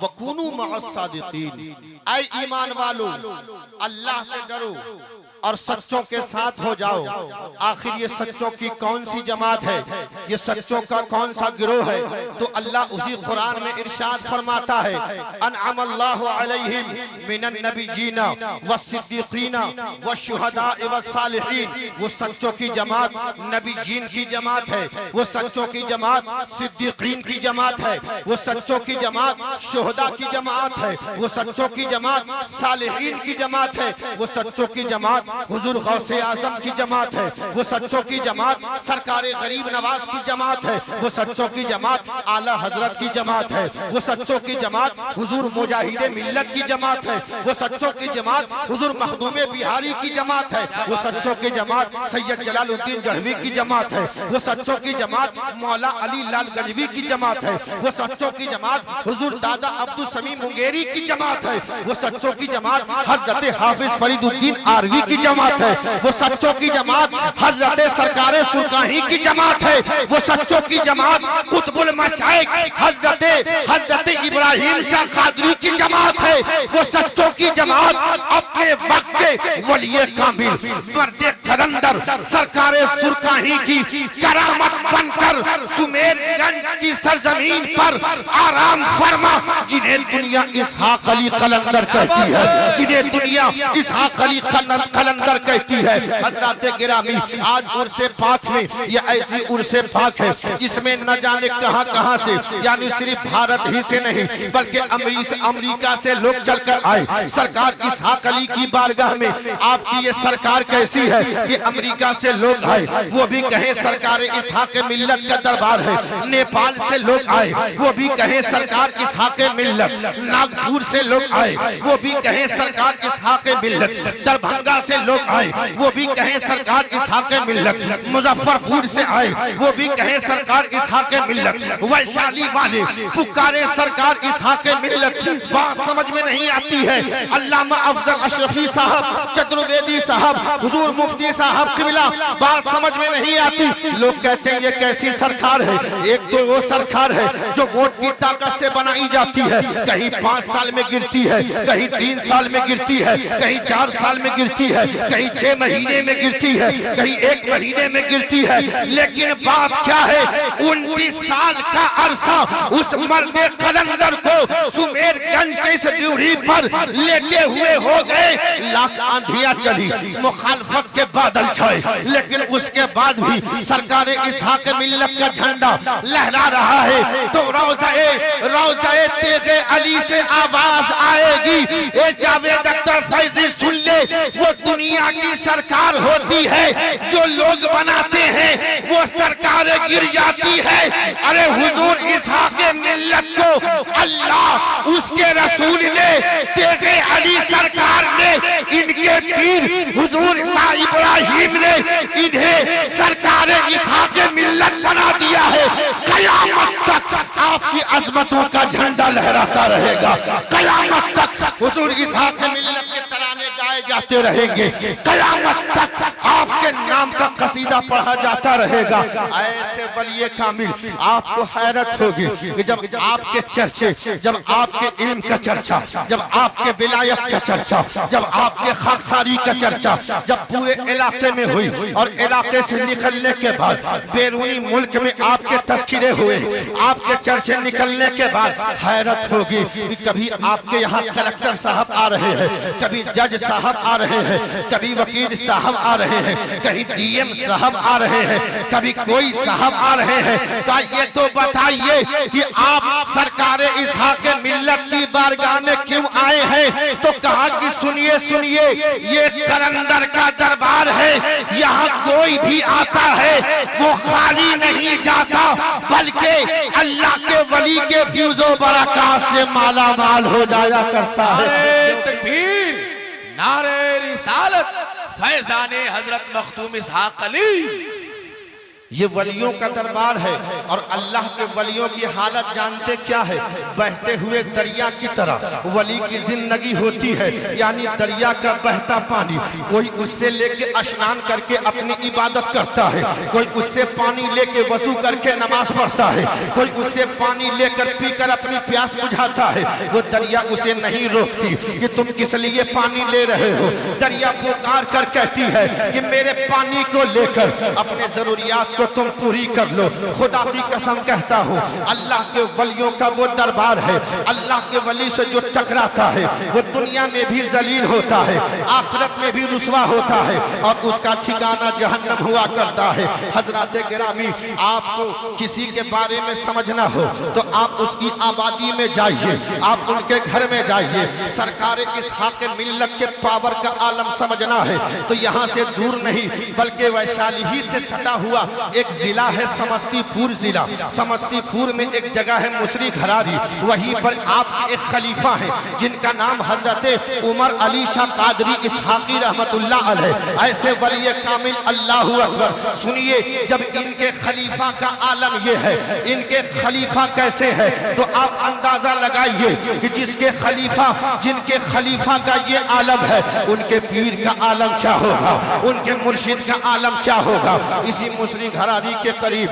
وَكُونُوا مَعَ الصَّادِقِينَ، اے ایمان والو اللہ سے ڈرو اور سچوں کے ساتھ ہو جاؤ۔ آخر یہ سچوں کی کون سی جماعت ہے، یہ سچوں کا کون سا گروہ ہے؟ تو اللہ اسی قرآن میں ارشاد فرماتا ہے انعم اللہ علیہم من النبیین والصدیقین والشہداء والصالحین۔ وہ سچوں کی جماعت نبیین کی جماعت ہے، وہ سچوں کی جماعت صدیقین کی جماعت ہے، وہ سچوں کی جماعت شہداء کی جماعت ہے، وہ سچوں کی جماعت صالحین کی جماعت ہے، وہ سچوں کی جماعت حضور غوث اعظم کی جماعت ہے، وہ سچوں کی جماعت سرکار غریب نواز کی جماعت ہے، وہ سچوں کی جماعت اعلیٰ حضرت کی جماعت ہے، وہ سچوں کی جماعت حضور مجاہد ملت کی جماعت ہے، وہ سچوں کی جماعت حضور مخدوم بہاری کی جماعت ہے، وہ سچوں کی جماعت سید جلال الدین جڑوی کی جماعت ہے، وہ سچوں کی جماعت مولا علی لال گنجوی کی جماعت ہے، وہ سچوں کی جماعت حضور دادا عبدالسمیع منگیری کی جماعت ہے، وہ سچوں کی جماعت حضرت حافظ فرید الدین آروی کی جماعت ہے، وہ سچوں کی جماعت حضرت سرکار سرکاہی کی جماعت ہے، وہ سچوں کی جماعت قطب المشائق حضرت ابراہیم شاہ قادری کی جماعت ہے، وہ سچوں کی جماعت اپنے وقت کے ولی کامل مرد قلندر سرکار سرکاہی کی کرامت بن کر سمیر گنج کی سرزمین پر آرام فرما، جنہیں دنیا اسحاق علی قلندر کہتی ہے، جنہیں دنیا اسحاق علی قلندر کہتی ہے۔ حضرات گرامی آج عرس پاک میں یہ ایسی عرس پاک ہے جس میں نہ جانے کہاں کہاں سے، یعنی صرف بھارت ہی سے نہیں بلکہ امریکہ سے لوگ چل کر آئے سرکار اسحاق علی کی بارگاہ میں۔ آپ کی یہ سرکار کیسی ہے کہ امریکہ سے لوگ آئے وہ بھی کہیں سرکار اسحاق ملت کا دربار ہے، نیپال سے لوگ آئے وہ بھی کہیں سرکار اسحاق ملت، ناگپور سے لوگ آئے وہ بھی کہیں سرکار اسحاق ملت، دربھنگا سے لوگ آئے وہ بھی کہیں سرکار اسحاق ملت، مظفرپور سے آئے وہ بھی کہیں سرکار اسحاق ملت، ویشالی والے پکارے سرکار اسحاق ملت۔ بات سمجھ میں نہیں آتی ہے، علامہ افضل اشرفی صاحب چترویدی صاحب حضور مفتی صاحب قبلہ، بات سمجھ میں نہیں آتی۔ لوگ کہتے ہیں یہ کیسی سرکار ہے؟ ایک تو وہ سرکار ہے جو ووٹ کی طاقت سے بنائی جاتی ہے، کہیں 5 سال میں گرتی ہے، کہیں 3 سال میں گرتی ہے، کہیں 4 سال میں گرتی ہے، کہیں 6 مہینے میں گرتی ہے، کہیں 1 مہینے میں گرتی ہے، لیکن بات کیا ہے 29 سال کا عرصہ اس مرد قلندر کو سمیر گنج کے اس ڈیوڑی پر لیٹے ہوئے ہو گئے۔ لاکھ آندھیاں چلی، مخالفت کے بادل چھائے، لیکن اس کے بعد بھی سرکار اسحاق ملت کا جھنڈا لہرا رہا ہے۔ تو روضہ تیغ علی سے آواز آئے گی، اے جاوید اختر فیضی سن لے، وہ دنیا کی سرکار ہوتی ہے جو لوگ بناتے ہیں وہ سرکار گر جاتی ہے۔ ارے حضور اسحاق ملت کو اللہ اس کے رسول نے تیغ علی سرکار نے ان کے پیر حضور ابراہیم نے انہیں سرکار اسحاق ملت بنا دیا ہے۔ قیامت تک آپ کی عظمتوں کا جھنڈا لہراتا رہے گا، قیامت تک حضور اسحاق ملت کے ترانے گائے جاتے رہیں گے، قیامت تک آپ کے نام کا قصیدہ پڑھا جاتا رہے گا۔ ایسے ولی کامل آپ کو حیرت ہوگی کہ جب آپ کے چرچے، جب آپ کے علم کا چرچا، جب آپ کے ولایت کا چرچا، جب آپ کے خاکساری کا چرچا جب پورے علاقے میں ہوئی اور علاقے سے نکلنے کے بعد بیرونی ملک میں آپ کے تذکرے ہوئے، آپ کے چرچے نکلنے کے بعد حیرت ہوگی کہ کبھی آپ کے یہاں کلکٹر صاحب آ رہے ہیں، کبھی جج صاحب آ رہے ہیں، کبھی وکیل صاحب آ رہے ہیں، کہیں ڈی ایم صاحب آ رہے ہیں، کبھی کوئی صاحب آ رہے ہیں۔ کہا یہ تو بتائیے کہ آپ سرکار اسحاق ملت کی بارگاہ میں کیوں آئے ہیں؟ تو کہا کہ سنیے سنیے، یہ قلندر کا دربار ہے، یہاں کوئی بھی آتا ہے وہ خالی نہیں جاتا بلکہ اللہ کے ولی کے فیض و برکات سے مالا مال ہو جایا کرتا ہے۔ نعرہ تکبیر، نعرہ رسالت، فیضان حضرت مختوم اسحاق علی۔ یہ ولیوں کا دربار ہے اور اللہ کے ولیوں کی حالت جانتے کیا ہے؟ بہتے ہوئے دریا کی طرح ولی کی زندگی ہوتی ہے، یعنی دریا کا بہتا پانی، کوئی اس سے لے کے اشنان کر کے اپنی عبادت کرتا ہے، کوئی اس سے پانی لے کے وضو کر کے نماز پڑھتا ہے، کوئی اس سے پانی لے کر پی کر اپنی پیاس بجھاتا ہے۔ وہ دریا اسے نہیں روکتی کہ تم کس لیے پانی لے رہے ہو۔ دریا پکار کر کہتی ہے کہ میرے پانی کو لے کر اپنے ضروریات کو تم پوری کر لو۔ خدا کی قسم کہتا ہوں، اللہ کے ولیوں کا وہ دربار ہے، اللہ کے ولی سے جو ٹکراتا ہے وہ دنیا میں بھی ذلیل ہوتا ہے، آخرت میں بھی رسوا ہوتا ہے، اور اس کا ٹھکانہ جہنم ہوا کرتا ہے۔ حضرات گرامی، آپ کو کسی کے بارے میں سمجھنا ہو تو آپ اس کی آبادی میں جائیے، آپ ان کے گھر میں جائیے۔ سرکار اسحاق ملت کے پاور کا عالم سمجھنا ہے تو یہاں سے دور نہیں بلکہ ویشالی ہی سے سٹا ہوا ایک ضلع ہے سمستی پور ضلع۔ سمستی پور میں ایک جگہ ہے مصری گھراری، وہیں پر آپ کے ایک خلیفہ ہیں جن کا نام حضرت عمر علی شاہ قادری اسحاقی رحمت اللہ علیہ۔ ایسے ولی کامل، اللہ اکبر۔ سنیے، جب ان کے خلیفہ کا عالم یہ ہے، ان کے خلیفہ کیسے ہے، تو آپ اندازہ لگائیے کہ جن کے خلیفہ کا یہ عالم ہے، ان کے پیر کا عالم کیا ہوگا، ان کے مرشد کا عالم کیا ہوگا۔ اسی مصری گھراری کے قریب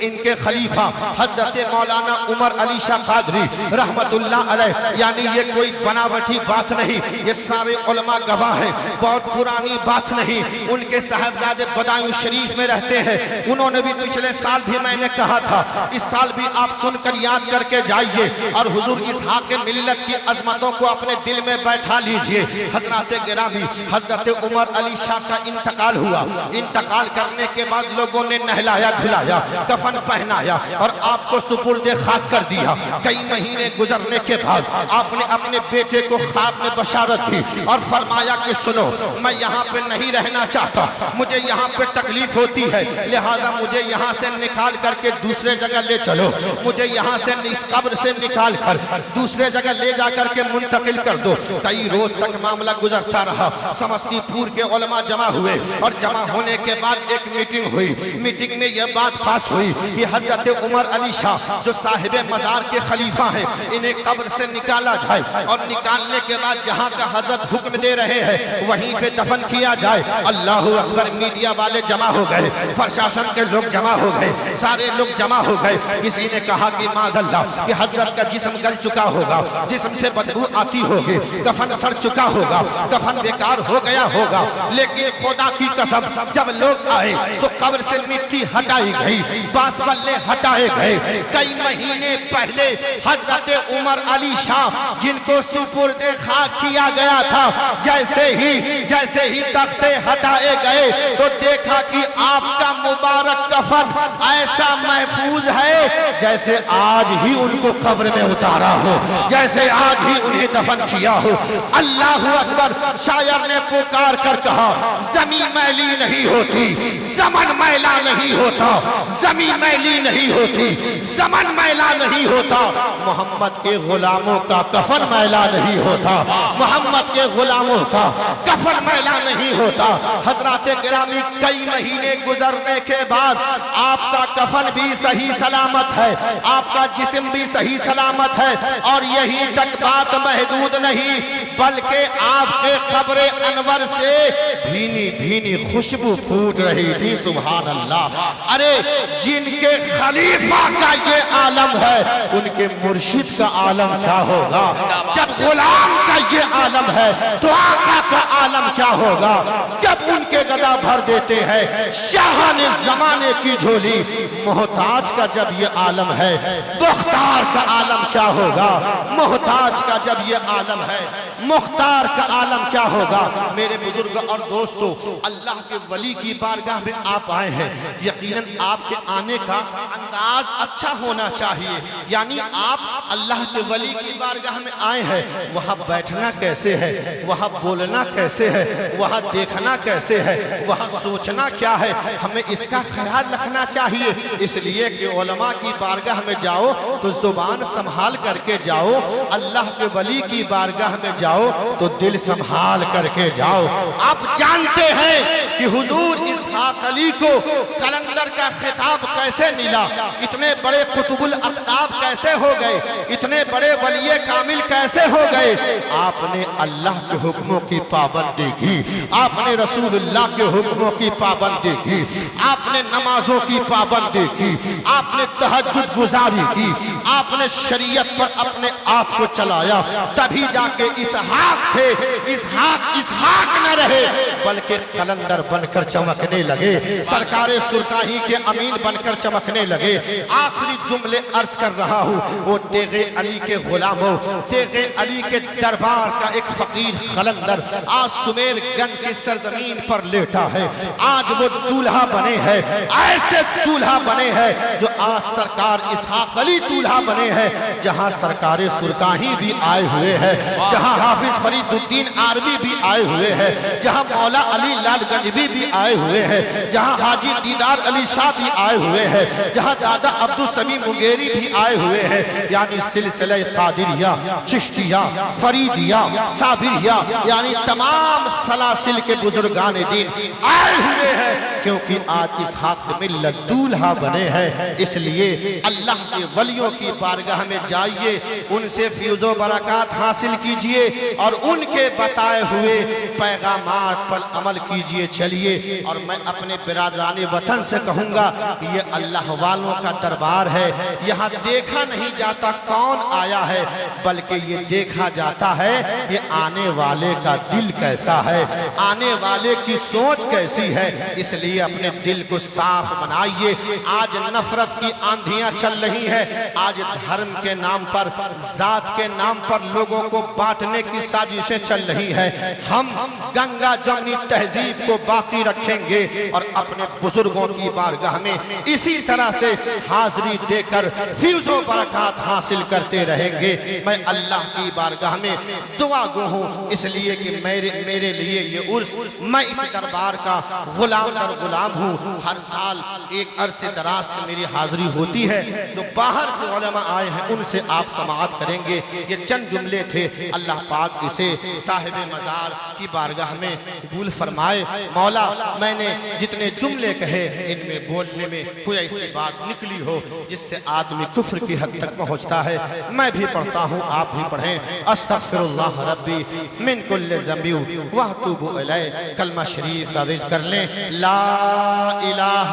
ان کے خلیفہ حضرت مولانا عمر علی شاہ قادری رحمت اللہ علیہ، یعنی یہ کوئی بناوٹی بات نہیں، یہ سارے علماء گواہ ہیں، بہت پرانی بات نہیں۔ ان کے صاحبزادے بدایوں شریف میں رہتے ہیں، انہوں نے بھی پچھلے سال بھی میں نے کہا تھا، اس سال بھی آپ سن کر یاد کر کے جائیے اور حضور اسحاق ملت کی عظمتوں کو اپنے دل میں بیٹھا لیجئے۔ حضرات گرامی، حضرت عمر علی شاہ کا انتقال ہوا، انتقال کرنے کے بعد لوگوں نے نہلایا دھلایا، کفن پہنایا اور آپ کو سپرد خاک کر دیا۔ کئی مہینے گزرنے کے بعد آپ نے اپنے بیٹے کو خواب میں بشارت دی اور فرمایا کہ سنو، میں یہاں پہ نہیں رہنا چاہتا، مجھے یہاں پہ تکلیف ہوتی ہے، لہٰذا مجھے یہاں سے نکال کر کے دوسرے جگہ لے چلو، مجھے یہاں سے اس قبر سے نکال کر دوسرے جگہ لے جا کر کے منتقل کر دو۔ کئی روز تک معاملہ گزرتا رہا، سمستی پور کے علماء جمع ہوئے اور جمع ہونے کے بعد ایک میٹنگ ہوئی۔ میٹنگ میں یہ بات پاس ہوئی کہ حضرت عمر علی شاہ جو صاحب مزار کے خلیفہ ہیں، انہیں قبر سے نکالا جائے اور نکالنے کے بعد جہاں کا حضرت حکم دے رہے ہیں وہیں پہ دفن کیا جائے۔ اللہ اکبر۔ میڈیا والے جمع ہو گئے، پرشاسن کے لوگ جمع ہو گئے، سارے لوگ جمع ہو گئے۔ کسی نے کہا کہ معاذ اللہ کہ حضرت کا جسم گل چکا ہوگا، جسم سے بدبو آتی ہوگی، کفن سڑ چکا ہوگا، کفن بیکار ہو گیا ہوگا، لیکن خدا کی قسم جب لوگ آئے تو قبر سے مٹی ہٹائی گئی، باس بلے ہٹائے گئے۔ کئی مہینے پہلے حضرت عمر علی شاہ جن کو سپرد خاک کیا گیا تھا، جیسے ہی تختے ہٹائے گئے تو دیکھا کہ آپ کا مبارک کفن ایسا محفوظ ہے جیسے آج ہی ان کو قبر میں اتارا ہو، جیسے آج ہی انہیں دفن کیا ہو۔ اللہ اکبر۔ شاعر نے پکار کر کہا، زمین میلی نہیں ہوتی، زمن میلا نہیں ہوتا، زمین میلی نہیں ہوتی، زمن میلا نہیں ہوتا، محمد کے غلاموں کا کفن میلا نہیں ہوتا، محمد کے غلاموں کا کفن میلا نہیں ہوتا۔ حضرات گرامی، کئی مہینے گزرنے کے بعد آپ کا کفن بھی صحیح سلامت ہے، آپ کا جسم بھی صحیح سلامت ہے، اور یہی تک بات محدود نہیں بلکہ آپ کے قبر انور سے بھینی بھینی خوشبو پھوٹ رہی تھی۔ سبحان اللہ۔ ارے جن کے خلیفہ کا یہ عالم ہے ان کے مرشد کا عالم کیا ہوگا؟ جب غلام کا یہ عالم ہے تو آقا کا عالم کیا ہوگا؟ جب ان کے گدا بھر دیتے ہیں شاہان زمانے کی جھولی، محتاج کا جب یہ عالم ہے مختار کا عالم کیا ہوگا؟ محتاج کا جب یہ عالم ہے مختار کا عالم کیا ہوگا؟ میرے بزرگ اور دوستو، اللہ کے ولی کی بارگاہ میں آپ آئے ہیں، یقیناً آپ کے آنے کا انداز اچھا ہونا چاہیے، یعنی آپ اللہ کے ولی کی بارگاہ میں آئے ہیں، وہاں بیٹھنا کیسے ہے، وہاں بولنا کیسے کیسے ہے، وہاں دیکھنا کیسے ہے، وہاں سوچنا کیا ہے، ہمیں اس کا خیال رکھنا چاہیے۔ اس لیے کہ علماء کی بارگاہ میں جاؤ تو زبان سنبھال کر کے جاؤ، اللہ کے ولی کی بارگاہ میں جاؤ تو دل سنبھال کر کے جاؤ۔ آپ جانتے ہیں کہ حضور اسحاق علی کو کلندر کا خطاب کیسے ملا، اتنے بڑے قطب الاقطاب کیسے ہو گئے، اتنے بڑے ولی کامل کیسے ہو گئے؟ آپ نے اللہ کے حکموں کی پابندی کی، آپ نے رسول اللہ کے حکموں کی پابندی کی، آپ نے نمازوں کی پابندی کی، آپ نے تہجد گزاری کی، آپ نے شریعت پر اپنے آپ کو چلایا، تبھی جا کے اسحاق تھے۔ اسحاق نہ رہے بلکہ قلندر بن کر چمکنے لگے، سرکار سرکاہی کے امین بن کر چمکنے لگے۔ آخری جملے عرض کر رہا ہوں، وہ تیغ علی کے غلاموں، تیغ علی کے دربار کا ایک فقیر قلندر آج سمیر گنج کی سرزمین پر لیٹا ہے۔ آج وہ دولہا بنے ہیں، ایسے دولہا بنے ہیں جو آج سرکار اسحاق علی دولہا بنے ہیں، جہاں سرکار سرکاہی بھی آئے ہوئے ہیں، جہاں حافظ فرید الدین عربی بھی آئے ہوئے ہیں، جہاں مولا علی لال گنجوی بھی آئے ہوئے ہیں، جہاں حاجی دیدار علی شاہ بھی آئے ہوئے ہیں، جہاں دادا عبدالسمیع منگیری بھی آئے ہوئے ہیں۔ یعنی سلسلہ قادریہ، چشتیہ، فریدیہ، صابریہ، یعنی تمام سلاسل کے بزرگان دین آئے ہوئے ہیں، کیونکہ آج اسحاق ملت دولہا بنے ہیں۔ اس لیے اللہ کے ولیوں کی بارگاہ میں جائیے، ان سے فیض و برکات حاصل کیجئے اور ان کے بتائے ہوئے پیغامات پر عمل کیجئے چلیے۔ اور میں اپنے برادران وطن سے کہوں گا کہ یہ اللہ والوں کا دربار ہے، یہاں دیکھا نہیں جاتا کون آیا ہے، بلکہ یہ دیکھا جاتا ہے کہ آنے والے کا دل کیسا ہے، آنے والے کی سوچ کیسی ہے۔ اس لیے اپنے دل کو صاف بنائیے۔ آج نفرت کی آندھیاں چل رہی ہیں، آج دھرم کے نام پر، ذات کے نام پر لوگوں کو بانٹنے کی سازشیں چل رہی ہیں۔ ہم گنگا جمنی تہذیب کو باقی رکھیں گے اور اپنے بزرگوں کی بارگاہ میں اسی طرح سے حاضری دے کر فیض و برکات حاصل کرتے رہیں گے۔ میں اللہ کی بارگاہ میں دعا گو ہوں، اس لیے کہ میرے لیے یہ عرس، میں اس دربار کا غلام در غلام ہوں۔ ہر سال ایک عرصے دراز سے میری حاضری ہوتی ہے، جو باہر سے علماء آئے ہیں ان سے آپ سماعت کریں گے۔ یہ چند جملے تھے، اللہ پاک اسے صاحب مزار کی بارگاہ میں قبول فرمائے۔ مولا، میں نے جتنے جملے کہے ان میں بولنے میں کوئی ایسی بات نکلی ہو جس سے آدمی کفر کی حد تک پہنچتا ہے، میں بھی پڑھتا ہوں، آپ بھی پڑھیں۔ استغفر اللہ ربی من کل ذنب واتوب الیہ۔ کلمہ شریف کا ورد کر لیں، لا الہ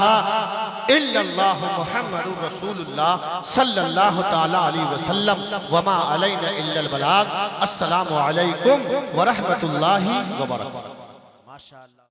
الا اللہ محمد رسول اللہ صلی اللہ تعالی علیہ وسلم وما علینا الا البلاغ۔ السلام علیکم ورحمۃ اللہ وبرکاتہ۔